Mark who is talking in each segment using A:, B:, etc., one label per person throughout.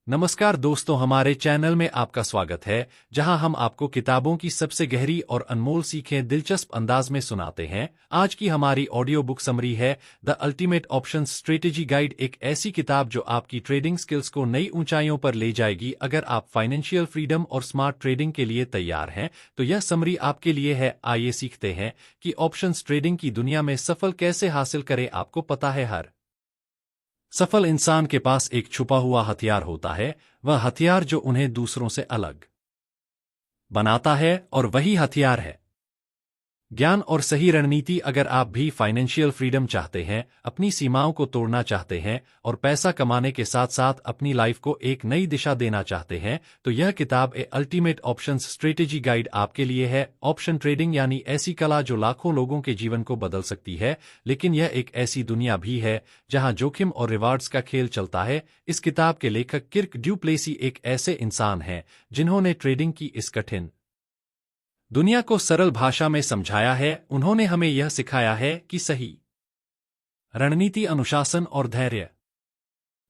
A: नमस्कार दोस्तों, हमारे चैनल में आपका स्वागत है, जहां हम आपको किताबों की सबसे गहरी और अनमोल सीखें दिलचस्प अंदाज में सुनाते हैं। आज की हमारी ऑडियो बुक समरी है the ultimate options strategy guide, एक ऐसी किताब जो आपकी ट्रेडिंग स्किल्स को नई ऊंचाइयों पर ले जाएगी। अगर आप फाइनेंशियल फ्रीडम और स्मार्ट ट्रेडिंग के लिए तैयार हैं, तो यह समरी आपके लिए है। आइए सीखते हैं कि ऑप्शंस ट्रेडिंग की दुनिया में सफल कैसे हासिल करें। आपको पता है, हर सफल इंसान के पास एक छुपा हुआ हथियार होता है, वह हथियार जो उन्हें दूसरों से अलग बनाता है, और वही हथियार है ज्ञान और सही रणनीति। अगर आप भी फाइनेंशियल फ्रीडम चाहते हैं, अपनी सीमाओं को तोड़ना चाहते हैं और पैसा कमाने के साथ साथ अपनी लाइफ को एक नई दिशा देना चाहते हैं, तो यह किताब ए अल्टीमेट ऑप्शंस स्ट्रेटेजी गाइड आपके लिए है। ऑप्शन ट्रेडिंग यानी ऐसी कला जो लाखों लोगों के जीवन को बदल सकती है, लेकिन यह एक ऐसी दुनिया भी है जहां जोखिम और रिवार्ड्स का खेल चलता है। इस किताब के लेखक किर्क ड्यू प्लेसी एक ऐसे इंसान हैं जिन्होंने ट्रेडिंग की इस कठिन दुनिया को सरल भाषा में समझाया है। उन्होंने हमें यह सिखाया है कि सही रणनीति, अनुशासन और धैर्य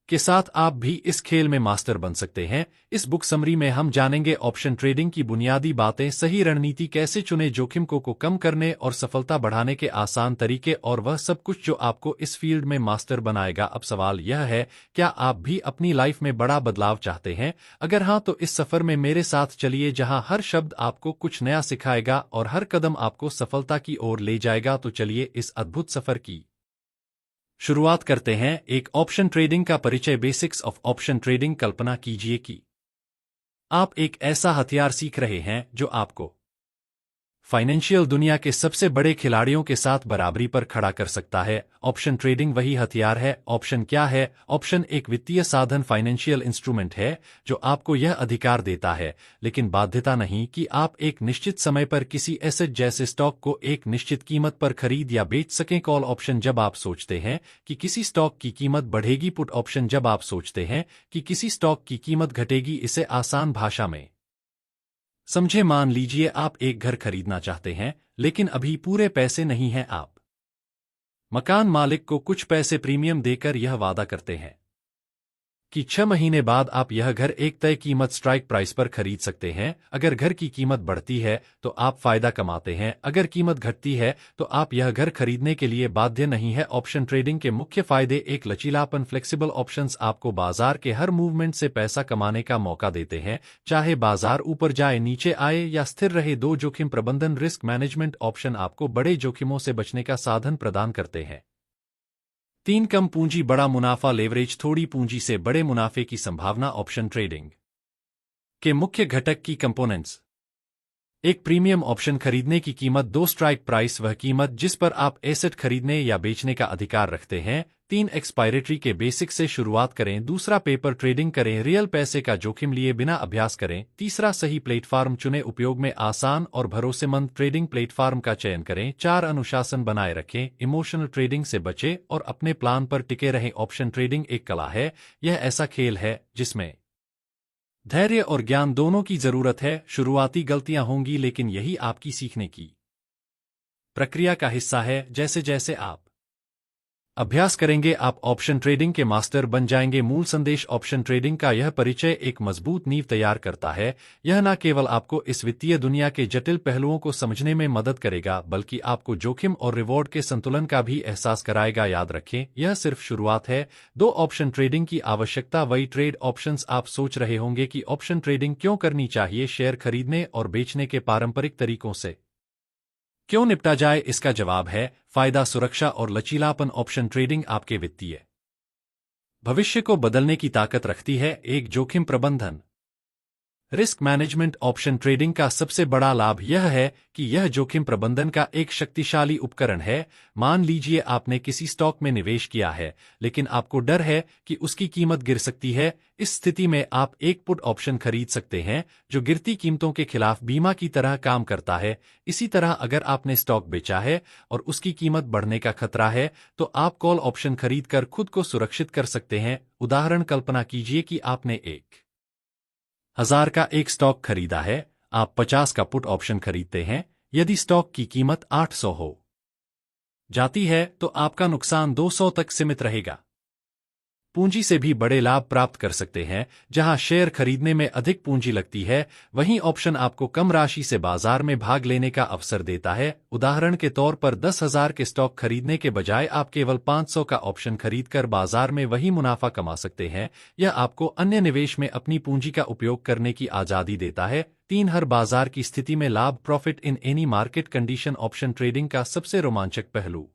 A: के साथ आप भी इस खेल में मास्टर बन सकते हैं। इस बुक समरी में हम जानेंगे ऑप्शन ट्रेडिंग की बुनियादी बातें, सही रणनीति कैसे चुने, जोखिम को कम करने और सफलता बढ़ाने के आसान तरीके, और वह सब कुछ जो आपको इस फील्ड में मास्टर बनाएगा। अब सवाल यह है, क्या आप भी अपनी लाइफ में बड़ा बदलाव चाहते हैं? अगर हाँ, तो इस सफर में मेरे साथ चलिए, जहां हर शब्द आपको कुछ नया सिखाएगा और हर कदम आपको सफलता की ओर ले जाएगा। तो चलिए इस अद्भुत सफर की शुरुआत करते हैं। एक ऑप्शन ट्रेडिंग का परिचय, बेसिक्स ऑफ ऑप्शन ट्रेडिंग। कल्पना कीजिए कि आप एक ऐसा हथियार सीख रहे हैं जो आपको फाइनेंशियल दुनिया के सबसे बड़े खिलाड़ियों के साथ बराबरी पर खड़ा कर सकता है। ऑप्शन ट्रेडिंग वही हथियार है। ऑप्शन क्या है? ऑप्शन एक वित्तीय साधन, फाइनेंशियल इंस्ट्रूमेंट है जो आपको यह अधिकार देता है, लेकिन बाध्यता नहीं, कि आप एक निश्चित समय पर किसी एसेट जैसे स्टॉक को एक निश्चित कीमत पर खरीद या बेच सकें। कॉल ऑप्शन जब आप सोचते हैं कि किसी स्टॉक की कीमत बढ़ेगी। पुट ऑप्शन जब आप सोचते हैं कि किसी स्टॉक की कीमत घटेगी। इसे आसान भाषा में समझे, मान लीजिए आप एक घर खरीदना चाहते हैं, लेकिन अभी पूरे पैसे नहीं हैं। आप मकान मालिक को कुछ पैसे प्रीमियम देकर यह वादा करते हैं कि 6 महीने बाद आप यह घर एक तय कीमत, स्ट्राइक प्राइस पर खरीद सकते हैं। अगर घर की कीमत बढ़ती है तो आप फायदा कमाते हैं, अगर कीमत घटती है तो आप यह घर खरीदने के लिए बाध्य नहीं है। ऑप्शन ट्रेडिंग के मुख्य फायदे, एक लचीलापन, फ्लेक्सिबल ऑप्शंस आपको बाजार के हर मूवमेंट से पैसा कमाने का मौका देते हैं, चाहे बाजार ऊपर जाए, नीचे आए या स्थिर रहे। दो, जोखिम प्रबंधन, रिस्क मैनेजमेंट ऑप्शन आपको बड़े जोखिमों से बचने का साधन प्रदान करते हैं। 3, कम पूंजी बड़ा मुनाफा, लेवरेज, थोड़ी पूंजी से बड़े मुनाफे की संभावना। ऑप्शन ट्रेडिंग के मुख्य घटक की कंपोनेंट्स, एक प्रीमियम ऑप्शन खरीदने की कीमत, 2 स्ट्राइक प्राइस वह कीमत जिस पर आप एसेट खरीदने या बेचने का अधिकार रखते हैं, 3 एक्सपायरेटरी के बेसिक से शुरुआत करें, दूसरा पेपर ट्रेडिंग करें, रियल पैसे का जोखिम लिए बिना अभ्यास करें, तीसरा सही प्लेटफॉर्म चुने, उपयोग में आसान और भरोसेमंद ट्रेडिंग प्लेटफॉर्म का चयन करें, 4 अनुशासन बनाए रखें, इमोशनल ट्रेडिंग से बचें और अपने प्लान पर टिके रहें। ऑप्शन ट्रेडिंग एक कला है, यह ऐसा खेल है जिसमें धैर्य और ज्ञान दोनों की जरूरत है। शुरुआती गलतियां होंगी, लेकिन यही आपकी सीखने की प्रक्रिया का हिस्सा है। जैसे जैसे आप अभ्यास करेंगे, आप ऑप्शन ट्रेडिंग के मास्टर बन जाएंगे। मूल संदेश, ऑप्शन ट्रेडिंग का यह परिचय एक मजबूत नींव तैयार करता है। यह न केवल आपको इस वित्तीय दुनिया के जटिल पहलुओं को समझने में मदद करेगा, बल्कि आपको जोखिम और रिवॉर्ड के संतुलन का भी एहसास कराएगा। याद रखें, यह सिर्फ शुरुआत है। 2, ऑप्शन ट्रेडिंग की आवश्यकता, वही ट्रेड ऑप्शंस। आप सोच रहे होंगे कि ऑप्शन ट्रेडिंग क्यों करनी चाहिए, शेयर खरीदने और बेचने के पारंपरिक तरीकों से क्यों निपटा जाए? इसका जवाब है फायदा, सुरक्षा और लचीलापन। ऑप्शन ट्रेडिंग आपके वित्तीय भविष्य को बदलने की ताकत रखती है। एक, जोखिम प्रबंधन, रिस्क मैनेजमेंट। ऑप्शन ट्रेडिंग का सबसे बड़ा लाभ यह है कि यह जोखिम प्रबंधन का एक शक्तिशाली उपकरण है। मान लीजिए आपने किसी स्टॉक में निवेश किया है, लेकिन आपको डर है कि उसकी कीमत गिर सकती है। इस स्थिति में आप एक पुट ऑप्शन खरीद सकते हैं जो गिरती कीमतों के खिलाफ बीमा की तरह काम करता है। इसी तरह अगर आपने स्टॉक बेचा है और उसकी कीमत बढ़ने का खतरा है, तो आप कॉल ऑप्शन खरीदकर खुद को सुरक्षित कर सकते हैं। उदाहरण, कल्पना कीजिए कि आपने 1,000 का एक स्टॉक खरीदा है, आप 50 का पुट ऑप्शन खरीदते हैं। यदि स्टॉक की कीमत 800 हो जाती है तो आपका नुकसान 200 तक सीमित रहेगा। पूंजी से भी बड़े लाभ प्राप्त कर सकते हैं। जहां शेयर खरीदने में अधिक पूंजी लगती है, वहीं ऑप्शन आपको कम राशि से बाजार में भाग लेने का अवसर देता है। उदाहरण के तौर पर 10,000 के स्टॉक खरीदने के बजाय आप केवल 500 का ऑप्शन खरीदकर बाजार में वही मुनाफा कमा सकते हैं। यह आपको अन्य निवेश में अपनी पूंजी का उपयोग करने की आजादी देता है। 3 हर बाजार की स्थिति में लाभ, profit in any market condition. Option trading का सबसे रोमांचक पहलू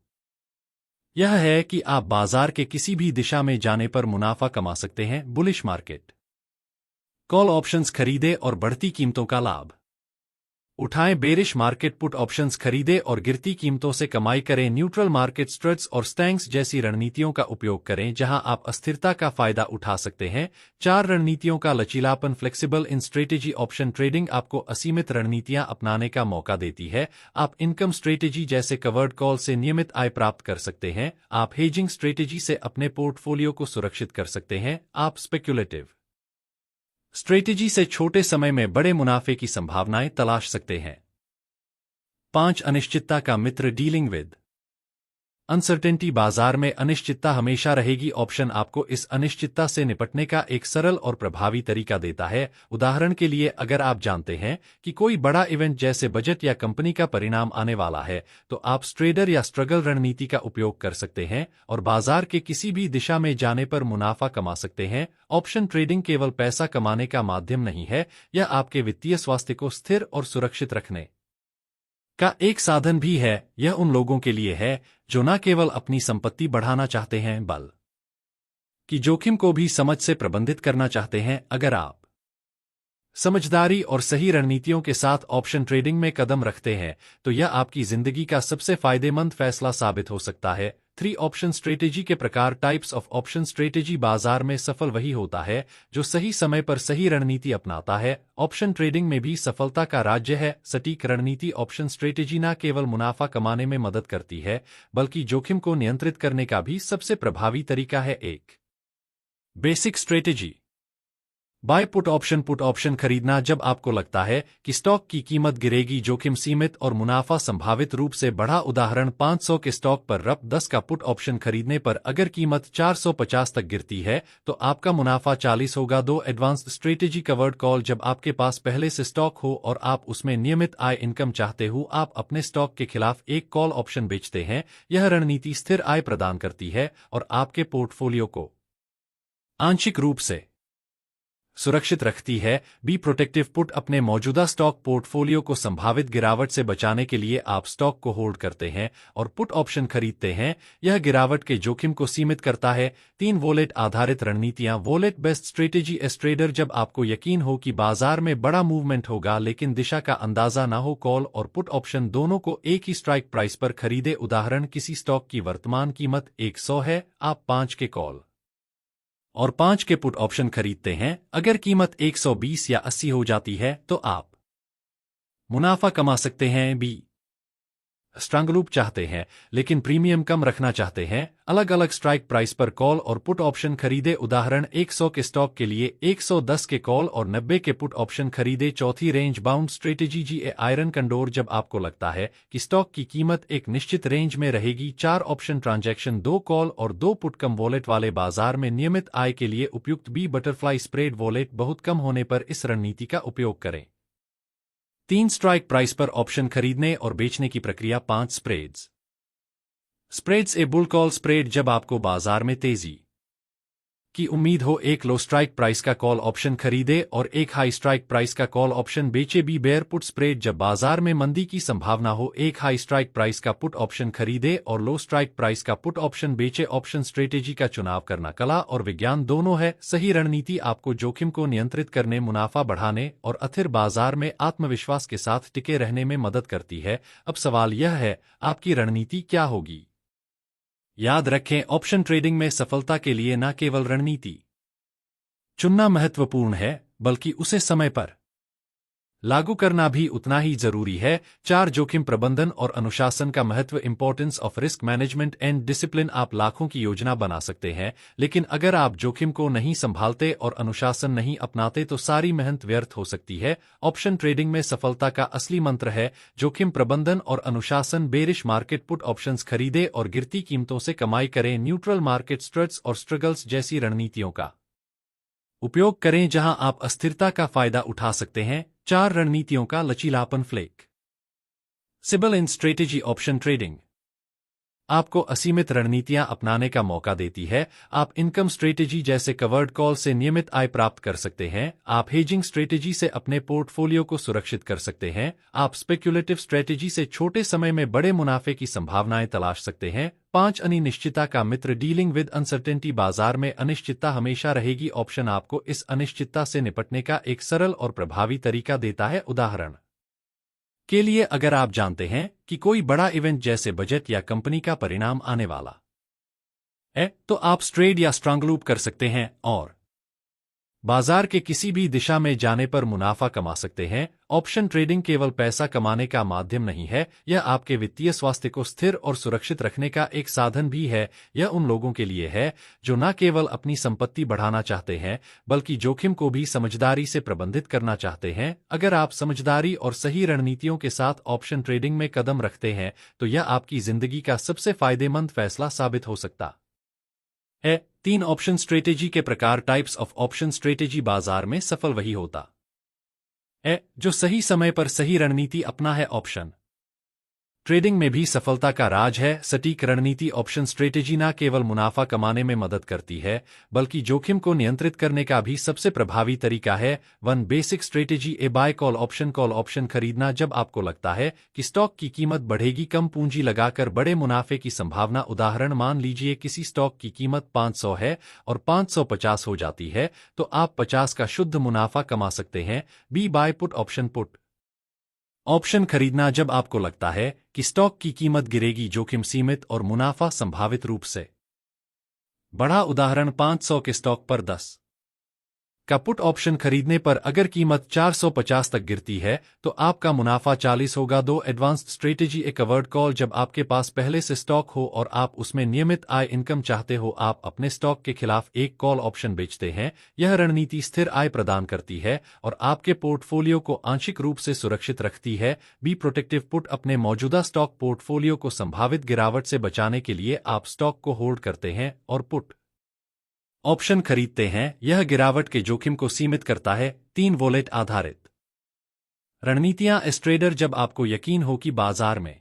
A: यह है कि आप बाजार के किसी भी दिशा में जाने पर मुनाफा कमा सकते हैं। बुलिश मार्केट कॉल ऑप्शंस खरीदे और बढ़ती कीमतों का लाभ उठाएं। बेरिश मार्केट पुट ऑप्शंस खरीदे और गिरती कीमतों से कमाई करें। न्यूट्रल मार्केट स्ट्रट्स और स्टैंक्स जैसी रणनीतियों का उपयोग करें जहां आप अस्थिरता का फायदा उठा सकते हैं। 4 रणनीतियों का लचीलापन, flexible in strategy. Option trading आपको असीमित रणनीतियां अपनाने का मौका देती है। आप इनकम स्ट्रेटेजी जैसे कवर्ड कॉल से नियमित आय प्राप्त कर सकते हैं। आप हेजिंग स्ट्रेटेजी से अपने पोर्टफोलियो को सुरक्षित कर सकते हैं। आप स्पेक्युलेटिव स्ट्रेटेजी से छोटे समय में बड़े मुनाफे की संभावनाएं तलाश सकते हैं। 5 अनिश्चितता का मित्र, डीलिंग विद अनसर्टेनिटी। बाजार में अनिश्चितता हमेशा रहेगी। ऑप्शन आपको इस अनिश्चितता से निपटने का एक सरल और प्रभावी तरीका देता है। उदाहरण के लिए, अगर आप जानते हैं कि कोई बड़ा इवेंट जैसे बजट या कंपनी का परिणाम आने वाला है, तो आप स्ट्रेडर या स्ट्रगल रणनीति का उपयोग कर सकते हैं और बाजार के किसी भी दिशा में जाने पर मुनाफा कमा सकते हैं। ऑप्शन ट्रेडिंग केवल पैसा कमाने का माध्यम नहीं है, यह आपके वित्तीय स्वास्थ्य को स्थिर और सुरक्षित रखने का एक साधन भी है। यह उन लोगों के लिए है जो न केवल अपनी संपत्ति बढ़ाना चाहते हैं, बल्कि जोखिम को भी समझ से प्रबंधित करना चाहते हैं। अगर आप समझदारी और सही रणनीतियों के साथ ऑप्शन ट्रेडिंग में कदम रखते हैं, तो यह आपकी जिंदगी का सबसे फायदेमंद फैसला साबित हो सकता है। 3 ऑप्शन स्ट्रेटेजी के प्रकार, टाइप्स ऑफ ऑप्शन स्ट्रेटेजी। बाजार में सफल वही होता है जो सही समय पर सही रणनीति अपनाता है। ऑप्शन ट्रेडिंग में भी सफलता का राज्य है सटीक रणनीति। ऑप्शन स्ट्रेटेजी न केवल मुनाफा कमाने में मदद करती है, बल्कि जोखिम को नियंत्रित करने का भी सबसे प्रभावी तरीका है। एक basic strategy bye put option. Put option खरीदना जब आपको लगता है कि स्टॉक की कीमत गिरेगी, जोखिम सीमित और मुनाफा संभावित रूप से बढ़ा। उदाहरण, 500 के स्टॉक पर रप 10 का पुट ऑप्शन खरीदने पर अगर कीमत 450 तक गिरती है, तो आपका मुनाफा 40 होगा। 2 एडवांस्ड स्ट्रेटेजी कवर्ड कॉल। जब आपके पास पहले से स्टॉक हो और आप उसमें नियमित आय इनकम चाहते हो, आप अपने स्टॉक के खिलाफ एक कॉल ऑप्शन बेचते हैं। यह रणनीति स्थिर आय प्रदान करती है और आपके पोर्टफोलियो को आंशिक रूप से सुरक्षित रखती है। बी प्रोटेक्टिव पुट अपने मौजूदा स्टॉक पोर्टफोलियो को संभावित गिरावट से बचाने के लिए आप स्टॉक को होल्ड करते हैं और पुट ऑप्शन खरीदते हैं। यह गिरावट के जोखिम को सीमित करता है। 3 वॉलेट आधारित रणनीतियां। Wallet based strategy S trader. जब आपको यकीन हो कि बाजार में बड़ा मूवमेंट होगा लेकिन दिशा का अंदाजा ना हो, कॉल और पुट ऑप्शन दोनों को एक ही स्ट्राइक प्राइस पर खरीदे। उदाहरण, किसी स्टॉक की वर्तमान कीमत 100 है, आप 5 के कॉल और 5 के पुट ऑप्शन खरीदते हैं। अगर कीमत 120 या 80 हो जाती है, तो आप मुनाफा कमा सकते हैं। बी स्ट्रांग लूप चाहते हैं लेकिन प्रीमियम कम रखना चाहते हैं। अलग अलग स्ट्राइक प्राइस पर कॉल और पुट ऑप्शन खरीदे। उदाहरण, 100 के स्टॉक के लिए 110 के कॉल और 90 के पुट ऑप्शन खरीदे। चौथी रेंज बाउंड स्ट्रेटेजी जी ए आयरन कंडोर। जब आपको लगता है कि स्टॉक की कीमत एक निश्चित रेंज में रहेगी, 4 ऑप्शन ट्रांजैक्शन, 2 कॉल और 2 पुट कम वॉलेट वाले। बाजार में नियमित आय के लिए उपयुक्त। B butterfly spread wallet. बहुत कम होने पर इस रणनीति का उपयोग करें। 3 स्ट्राइक प्राइस पर ऑप्शन खरीदने और बेचने की प्रक्रिया। 5 spreads. Spreads A bull call spread. जब आपको बाजार में तेजी की उम्मीद हो, एक लो स्ट्राइक प्राइस का कॉल ऑप्शन खरीदे और एक हाई स्ट्राइक प्राइस का कॉल ऑप्शन बेचे। B bear put spread. जब बाजार में मंदी की संभावना हो, एक हाई स्ट्राइक प्राइस का पुट ऑप्शन खरीदे और लो स्ट्राइक प्राइस का पुट ऑप्शन बेचे। ऑप्शन स्ट्रेटेजी का चुनाव करना कला और विज्ञान दोनों है। सही रणनीति आपको जोखिम को नियंत्रित करने, मुनाफा बढ़ाने और अस्थिर बाजार में आत्मविश्वास के साथ टिके रहने में मदद करती है। अब सवाल यह है, आपकी रणनीति क्या होगी? याद रखें, ऑप्शन ट्रेडिंग में सफलता के लिए न केवल रणनीति चुनना महत्वपूर्ण है, बल्कि उसे समय पर लागू करना भी उतना ही जरूरी है। 4 जोखिम प्रबंधन और अनुशासन का महत्व, importance of risk management and discipline. आप लाखों की योजना बना सकते हैं, लेकिन अगर आप जोखिम को नहीं संभालते और अनुशासन नहीं अपनाते तो सारी मेहनत व्यर्थ हो सकती है। ऑप्शन ट्रेडिंग में सफलता का असली मंत्र है जोखिम प्रबंधन और अनुशासन। बेरिश मार्केट पुट ऑप्शंस खरीदे और गिरती कीमतों से कमाई करें। न्यूट्रल मार्केट स्ट्रट्स और स्ट्रगल्स जैसी रणनीतियों का उपयोग करें जहां आप अस्थिरता का फायदा उठा सकते हैं। 4 रणनीतियों का लचीलापन flexible in strategy. Option trading आपको असीमित रणनीतियां अपनाने का मौका देती है। आप इनकम स्ट्रेटेजी जैसे कवर्ड कॉल से नियमित आय प्राप्त कर सकते हैं। आप हेजिंग स्ट्रेटेजी से अपने पोर्टफोलियो को सुरक्षित कर सकते हैं। आप स्पेक्युलेटिव स्ट्रेटेजी से छोटे समय में बड़े मुनाफे की संभावनाएं तलाश सकते हैं। 5 अनिश्चितता का मित्र, डीलिंग विद अनसर्टेनिटी। बाजार में अनिश्चितता हमेशा रहेगी। ऑप्शन आपको इस अनिश्चितता से निपटने का एक सरल और प्रभावी तरीका देता है। उदाहरण के लिए, अगर आप जानते हैं कि कोई बड़ा इवेंट जैसे बजट या कंपनी का परिणाम आने वाला है, तो आप ट्रेड या स्ट्रांग लूप कर सकते हैं और बाजार के किसी भी दिशा में जाने पर मुनाफा कमा सकते हैं। ऑप्शन ट्रेडिंग केवल पैसा कमाने का माध्यम नहीं है, यह आपके वित्तीय स्वास्थ्य को स्थिर और सुरक्षित रखने का एक साधन भी है। यह उन लोगों के लिए है जो न केवल अपनी संपत्ति बढ़ाना चाहते हैं, बल्कि जोखिम को भी समझदारी से प्रबंधित करना चाहते हैं। अगर आप समझदारी और सही रणनीतियों के साथ ऑप्शन ट्रेडिंग में कदम रखते हैं, तो यह आपकी जिंदगी का सबसे फायदेमंद फैसला साबित हो सकता है। 3 ऑप्शन स्ट्रेटेजी के प्रकार, टाइप्स ऑफ ऑप्शन स्ट्रेटेजी। बाजार में सफल वही होता है जो सही समय पर सही रणनीति अपना है। ऑप्शन ट्रेडिंग में भी सफलता का राज है सटीक रणनीति। ऑप्शन स्ट्रेटेजी न केवल मुनाफा कमाने में मदद करती है, बल्कि जोखिम को नियंत्रित करने का भी सबसे प्रभावी तरीका है। 1 basic strategy. A buy call option. Call option खरीदना जब आपको लगता है कि स्टॉक की कीमत बढ़ेगी, कम पूंजी लगाकर बड़े मुनाफे की संभावना। उदाहरण, मान लीजिए किसी स्टॉक की कीमत 500 है और 550 हो जाती है, तो आप 50 का शुद्ध मुनाफा कमा सकते हैं। B buy put option. Put option खरीदना जब आपको लगता है कि स्टॉक की कीमत गिरेगी, जोखिम सीमित और मुनाफा संभावित रूप से बढ़ा। उदाहरण, 500 के स्टॉक पर 10 का पुट ऑप्शन खरीदने पर अगर कीमत 450 तक गिरती है तो आपका मुनाफा 40 होगा। 2 एडवांस्ड स्ट्रेटेजी। ए कवर्ड कॉल। जब आपके पास पहले से स्टॉक हो और आप उसमें नियमित आय इनकम चाहते हो, आप अपने स्टॉक के खिलाफ एक कॉल ऑप्शन बेचते हैं। यह रणनीति स्थिर आय प्रदान करती है और आपके पोर्टफोलियो को आंशिक रूप से सुरक्षित रखती है। B protective put. अपने मौजूदा स्टॉक पोर्टफोलियो को संभावित गिरावट से बचाने के लिए आप स्टॉक को होल्ड करते हैं और पुट ऑप्शन खरीदते हैं। यह गिरावट के जोखिम को सीमित करता है। 3 वॉलेट आधारित रणनीतियां। S trader. जब आपको यकीन हो कि बाजार में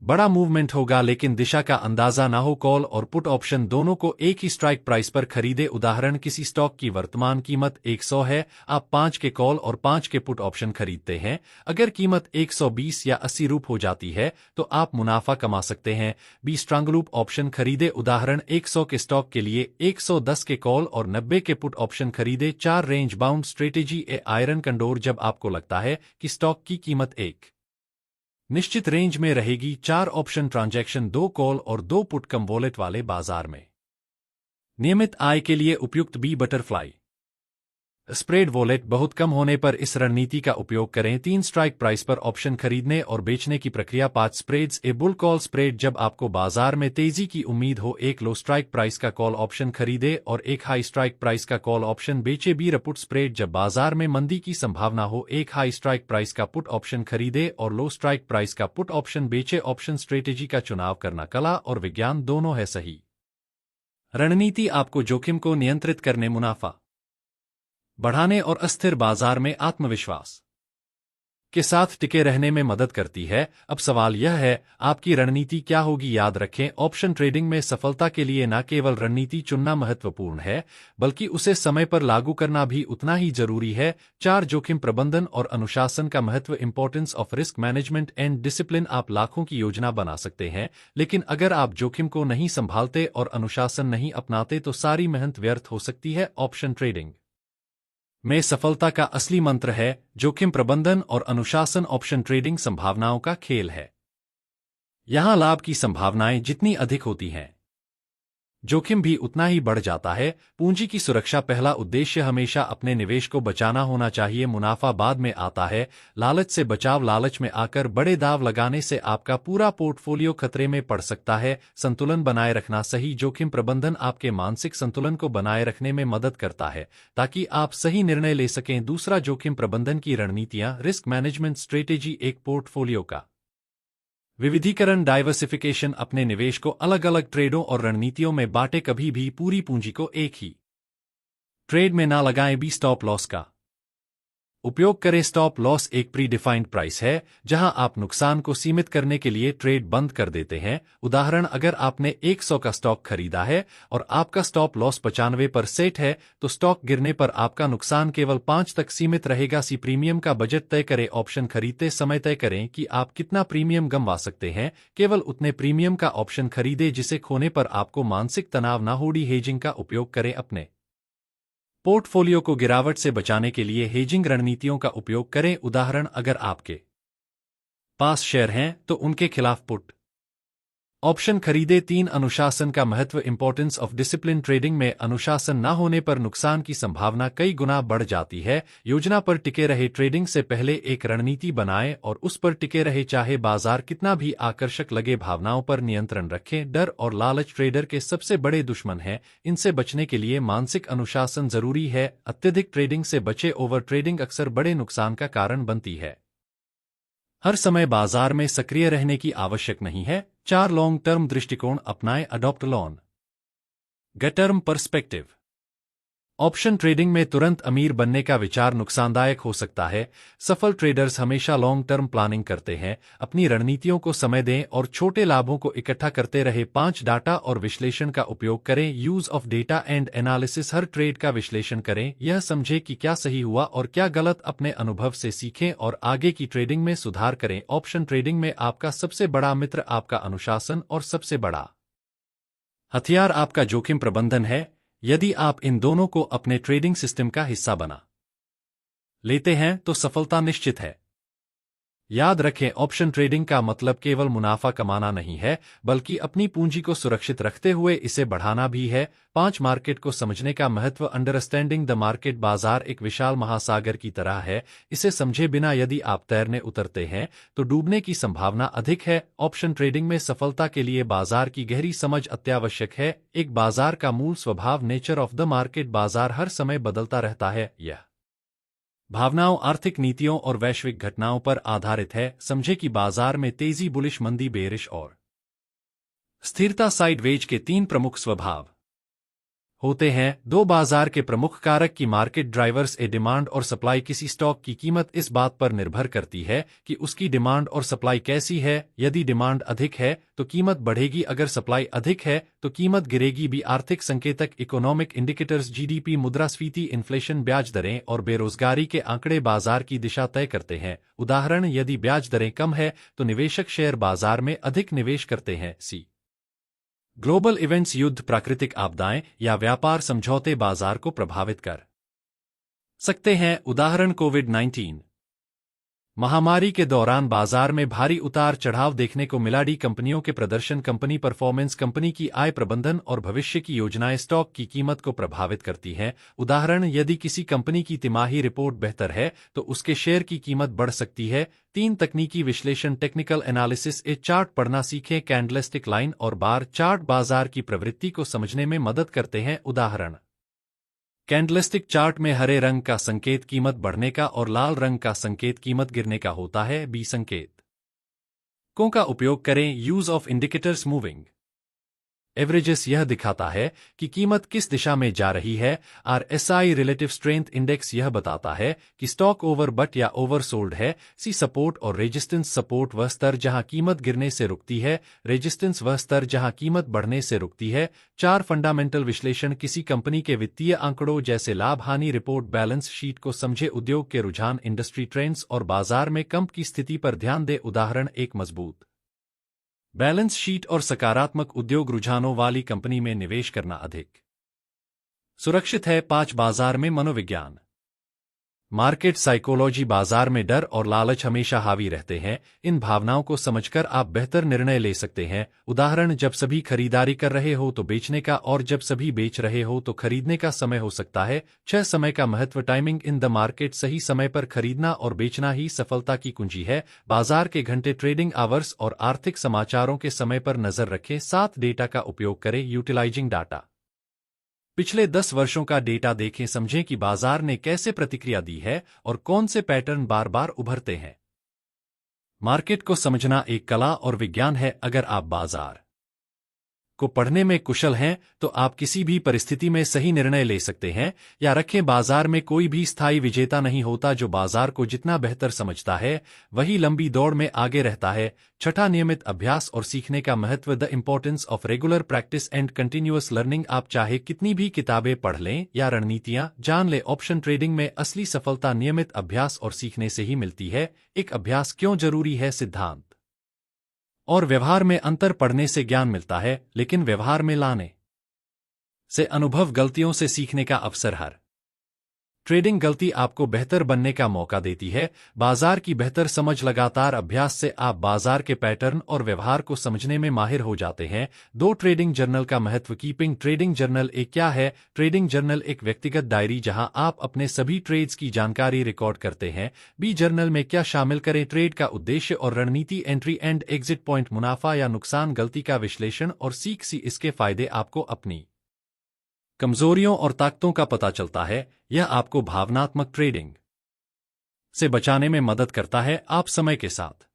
A: बड़ा मूवमेंट होगा लेकिन दिशा का अंदाजा ना हो, कॉल और पुट ऑप्शन दोनों को एक ही स्ट्राइक प्राइस पर खरीदे। उदाहरण, किसी स्टॉक की वर्तमान कीमत 100 है, आप 5 के कॉल और 5 के पुट ऑप्शन खरीदते हैं। अगर कीमत 120 या 80 रुपये हो जाती है तो आप मुनाफा कमा सकते हैं। बी स्ट्रांग लूप ऑप्शन खरीदे। उदाहरण, 100 के स्टॉक के लिए 110 के कॉल और 90 के पुट ऑप्शन खरीदे। 4 रेंज बाउंड स्ट्रेटेजी। ए आयरन कंडोर। जब आपको लगता है कि स्टॉक की कीमत एक निश्चित रेंज में रहेगी, 4 ऑप्शन ट्रांजैक्शन, 2 कॉल और 2 पुट कम वॉलेट वाले। बाजार में नियमित आय के लिए उपयुक्त। B butterfly spread wallet. बहुत कम होने पर इस रणनीति का उपयोग करें। 3 स्ट्राइक प्राइस पर ऑप्शन खरीदने और बेचने की प्रक्रिया। 5 spreads. A bull call spread. जब आपको बाजार में तेजी की उम्मीद हो, एक लो स्ट्राइक प्राइस का कॉल ऑप्शन खरीदे और एक हाई स्ट्राइक प्राइस का कॉल ऑप्शन बेचे। B bear put spread. जब बाजार में मंदी की संभावना हो, एक हाई स्ट्राइक प्राइस का पुट ऑप्शन खरीदे और लो स्ट्राइक प्राइस का पुट ऑप्शन बेचे। ऑप्शन स्ट्रेटेजी का चुनाव करना कला और विज्ञान दोनों है। सही रणनीति आपको जोखिम को नियंत्रित करने, मुनाफा बढ़ाने और अस्थिर बाजार में आत्मविश्वास के साथ टिके रहने में मदद करती है। अब सवाल यह है, आपकी रणनीति क्या होगी? याद रखें, ऑप्शन ट्रेडिंग में सफलता के लिए न केवल रणनीति चुनना महत्वपूर्ण है, बल्कि उसे समय पर लागू करना भी उतना ही जरूरी है। 4 जोखिम प्रबंधन और अनुशासन का महत्व, importance of risk management and discipline. आप लाखों की योजना बना सकते हैं, लेकिन अगर आप जोखिम को नहीं संभालते और अनुशासन नहीं अपनाते तो सारी मेहनत व्यर्थ हो सकती है। ऑप्शन ट्रेडिंग में सफलता का असली मंत्र है जोखिम प्रबंधन और अनुशासन। ऑप्शन ट्रेडिंग संभावनाओं का खेल है। यहां लाभ की संभावनाएं जितनी अधिक होती हैं, जोखिम भी उतना ही बढ़ जाता है। पूंजी की सुरक्षा पहला उद्देश्य हमेशा अपने निवेश को बचाना होना चाहिए, मुनाफा बाद में आता है। लालच से बचाव, लालच में आकर बड़े दाव लगाने से आपका पूरा पोर्टफोलियो खतरे में पड़ सकता है। संतुलन बनाए रखना, सही जोखिम प्रबंधन आपके मानसिक संतुलन को बनाए रखने में मदद करता है ताकि आप सही निर्णय ले सकें। दूसरा, जोखिम प्रबंधन की रणनीतियां, रिस्क मैनेजमेंट स्ट्रेटेजी। एक पोर्टफोलियो का विविधीकरण, डाइवर्सिफिकेशन। अपने निवेश को अलग अलग ट्रेडों और रणनीतियों में बांटे, कभी भी पूरी पूंजी को एक ही ट्रेड में ना लगाएं। बी स्टॉप लॉस का उपयोग करें। स्टॉप लॉस एक प्री डिफाइंड प्राइस है जहां आप नुकसान को सीमित करने के लिए ट्रेड बंद कर देते हैं। उदाहरण, अगर आपने 100 का स्टॉक खरीदा है और आपका स्टॉप लॉस 95 पर सेट है तो स्टॉक गिरने पर आपका नुकसान केवल 5 तक सीमित रहेगा। सी प्रीमियम का बजट तय करें। ऑप्शन खरीदते समय तय करें कि आप कितना प्रीमियम गंवा सकते हैं। केवल उतने प्रीमियम का ऑप्शन खरीदें जिसे खोने पर आपको मानसिक तनाव न हो। हेजिंग का उपयोग करें। अपने पोर्टफोलियो को गिरावट से बचाने के लिए हेजिंग रणनीतियों का उपयोग करें। उदाहरण, अगर आपके पास शेयर हैं तो उनके खिलाफ पुट ऑप्शन खरीदे। 3 अनुशासन का महत्व, इंपॉर्टेंस ऑफ डिसिप्लिन। ट्रेडिंग में अनुशासन न होने पर नुकसान की संभावना कई गुना बढ़ जाती है। योजना पर टिके रहे। ट्रेडिंग से पहले एक रणनीति बनाएं और उस पर टिके रहे, चाहे बाजार कितना भी आकर्षक लगे। भावनाओं पर नियंत्रण रखें। डर और लालच ट्रेडर के सबसे बड़े दुश्मन हैं। इनसे बचने के लिए मानसिक अनुशासन जरूरी है। अत्यधिक ट्रेडिंग से बचे। ओवर ट्रेडिंग अक्सर बड़े नुकसान का कारण बनती है। हर समय बाजार में सक्रिय रहने की आवश्यक नहीं है। 4 लॉन्ग टर्म दृष्टिकोण अपनाएं। Adopt long term perspective. Option trading में तुरंत अमीर बनने का विचार नुकसानदायक हो सकता है। सफल ट्रेडर्स हमेशा लॉन्ग टर्म प्लानिंग करते हैं। अपनी रणनीतियों को समय दें और छोटे लाभों को इकट्ठा करते रहे। 5 डाटा और विश्लेषण का उपयोग करें। Use of data and analysis. Her trade का विश्लेषण करें, यह समझें कि क्या सही हुआ और क्या गलत। अपने अनुभव से सीखें और आगे की ट्रेडिंग में सुधार करें। ऑप्शन ट्रेडिंग में आपका सबसे बड़ा मित्र आपका अनुशासन और सबसे बड़ा हथियार आपका जोखिम प्रबंधन है। यदि आप इन दोनों को अपने ट्रेडिंग सिस्टम का हिस्सा बना लेते हैं तो सफलता निश्चित है। याद रखें, ऑप्शन ट्रेडिंग का मतलब केवल मुनाफा कमाना नहीं है, बल्कि अपनी पूंजी को सुरक्षित रखते हुए इसे बढ़ाना भी है। 5 मार्केट को समझने का महत्व। Understanding the market. बाजार एक विशाल महासागर की तरह है। इसे समझे बिना यदि आप तैरने उतरते हैं तो डूबने की संभावना अधिक है। ऑप्शन ट्रेडिंग में सफलता के लिए बाजार की गहरी समझ अत्यावश्यक है। एक बाजार का मूल स्वभाव, नेचर ऑफ द मार्केट। बाजार हर समय बदलता रहता है। यह भावनाओं, आर्थिक नीतियों और वैश्विक घटनाओं पर आधारित है। समझे कि बाजार में तेजी, बुलिश, मंदी, बेरिश और स्थिरता, साइडवेज के 3 प्रमुख स्वभाव होते हैं। 2 बाजार के प्रमुख कारक की मार्केट ड्राइवर्स। ए डिमांड और सप्लाई। किसी स्टॉक की कीमत इस बात पर निर्भर करती है कि उसकी डिमांड और सप्लाई कैसी है। यदि डिमांड अधिक है तो कीमत बढ़ेगी, अगर सप्लाई अधिक है तो कीमत गिरेगी भी। आर्थिक संकेतक, इकोनॉमिक इंडिकेटर्स। जीडीपी, मुद्रास्फीति, इन्फ्लेशन, ब्याज दरें और बेरोजगारी के आंकड़े बाजार की दिशा तय करते हैं। उदाहरण, यदि ब्याज दरें कम है तो निवेशक शेयर बाजार में अधिक निवेश करते हैं। C global events. युद्ध, प्राकृतिक आपदाएं या व्यापार समझौते बाजार को प्रभावित कर सकते हैं। उदाहरण, कोविड-19 महामारी के दौरान बाजार में भारी उतार चढ़ाव देखने को मिला। डी कंपनियों के प्रदर्शन, कंपनी परफॉर्मेंस, कंपनी की आय, प्रबंधन और भविष्य की योजनाएं स्टॉक की कीमत को प्रभावित करती हैं। उदाहरण, यदि किसी कंपनी की तिमाही रिपोर्ट बेहतर है तो उसके शेयर की कीमत बढ़ सकती है। 3 तकनीकी विश्लेषण, टेक्निकल एनालिसिस। ए चार्ट पढ़ना सीखें। कैंडलस्टिक, लाइन और बार चार्ट बाजार की प्रवृत्ति को समझने में मदद करते हैं। उदाहरण, कैंडलस्टिक चार्ट में हरे रंग का संकेत कीमत बढ़ने का और लाल रंग का संकेत कीमत गिरने का होता है। बी संकेत को का उपयोग करें। Use of indicators, moving averages. यह दिखाता है कि कीमत किस दिशा में जा रही है। RSI, relative strength index. यह बताता है कि स्टॉक ओवरबट या ओवरसोल्ड है। सी सपोर्ट और रेजिस्टेंस। सपोर्ट वह स्तर जहां कीमत गिरने से रुकती है, रेजिस्टेंस वह स्तर जहां कीमत बढ़ने से रुकती है। 4 फंडामेंटल विश्लेषण। किसी कंपनी के वित्तीय आंकड़ों जैसे लाभ हानि रिपोर्ट, बैलेंस शीट को समझे। उद्योग के रुझान, इंडस्ट्री ट्रेंड्स और बाजार में कंप की स्थिति पर ध्यान दें। उदाहरण, एक मजबूत बैलेंस शीट और सकारात्मक उद्योग रुझानों वाली कंपनी में निवेश करना अधिक सुरक्षित है। 5 बाजार में मनोविज्ञान। मार्केट साइकोलॉजी बाजार में डर और लालच हमेशा हावी रहते हैं। इन भावनाओं को समझकर आप बेहतर निर्णय ले सकते हैं। उदाहरण, जब सभी खरीदारी कर रहे हो तो बेचने का, और जब सभी बेच रहे हो तो खरीदने का समय हो सकता है। 6 समय का महत्व। Timing in the market. सही समय पर खरीदना और बेचना ही सफलता की कुंजी है। बाजार के घंटे, ट्रेडिंग आवर्स और आर्थिक समाचारों के समय पर नजर रखें। 7 डेटा का उपयोग करें। Utilizing data. पिछले 10 वर्षों का डेटा देखें, समझें कि बाजार ने कैसे प्रतिक्रिया दी है और कौन से पैटर्न बार बार उभरते हैं। मार्केट को समझना एक कला और विज्ञान है। अगर आप बाजार को पढ़ने में कुशल हैं तो आप किसी भी परिस्थिति में सही निर्णय ले सकते हैं। या रखें, बाजार में कोई भी स्थायी विजेता नहीं होता। जो बाजार को जितना बेहतर समझता है वही लंबी दौड़ में आगे रहता है। छठा, नियमित अभ्यास और सीखने का महत्व। The importance of regular practice and continuous learning. आप चाहे कितनी भी किताबें पढ़ लें या रणनीतियां जान लें, ऑप्शन ट्रेडिंग में असली सफलता नियमित अभ्यास और सीखने से ही मिलती है। एक अभ्यास क्यों जरूरी है? सिद्धांत और व्यवहार में अंतर। पढ़ने से ज्ञान मिलता है, लेकिन व्यवहार में लाने से अनुभव। गलतियों से सीखने का अवसर। हर ट्रेडिंग गलती आपको बेहतर बनने का मौका देती है। बाजार की बेहतर समझ। लगातार अभ्यास से आप बाजार के पैटर्न और व्यवहार को समझने में माहिर हो जाते हैं। 2, ट्रेडिंग जर्नल का महत्व। कीपिंग ट्रेडिंग जर्नल एक क्या है? ट्रेडिंग जर्नल एक व्यक्तिगत डायरी जहां आप अपने सभी ट्रेड्स की जानकारी रिकॉर्ड करते हैं। बी, जर्नल में क्या शामिल करें? ट्रेड का उद्देश्य और रणनीति। एंट्री एंड एग्जिट पॉइंट, मुनाफा या नुकसान, गलती का विश्लेषण और सीख। सी, इसके फायदे। आपको अपनी कमजोरियों और ताकतों का पता चलता है। यह आपको भावनात्मक ट्रेडिंग से बचाने में मदद करता है। आप समय के साथ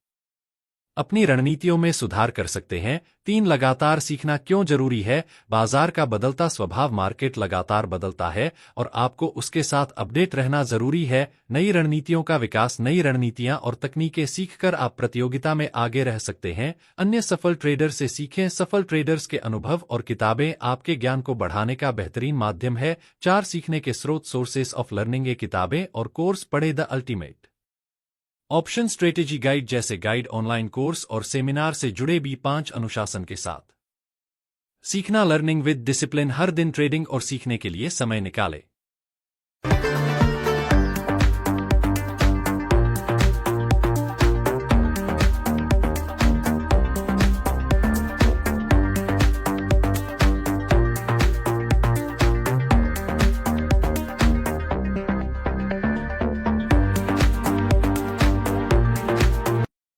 A: अपनी रणनीतियों में सुधार कर सकते हैं। 3, लगातार सीखना क्यों जरूरी है? बाजार का बदलता स्वभाव। मार्केट लगातार बदलता है और आपको उसके साथ अपडेट रहना जरूरी है। नई रणनीतियों का विकास। नई रणनीतियां और तकनीकें सीखकर आप प्रतियोगिता में आगे रह सकते हैं। अन्य सफल ट्रेडर से सीखें। सफल ट्रेडर्स के अनुभव और किताबें आपके ज्ञान को बढ़ाने का बेहतरीन माध्यम है। 4, सीखने के स्रोत। Sources of learning. ये किताबें और कोर्स पढ़ें। The ultimate option strategy guide जैसे गाइड, ऑनलाइन कोर्स और सेमिनार से जुड़े भी। 5, अनुशासन के साथ सीखना। Learning with discipline. हर दिन ट्रेडिंग और सीखने के लिए समय निकालें।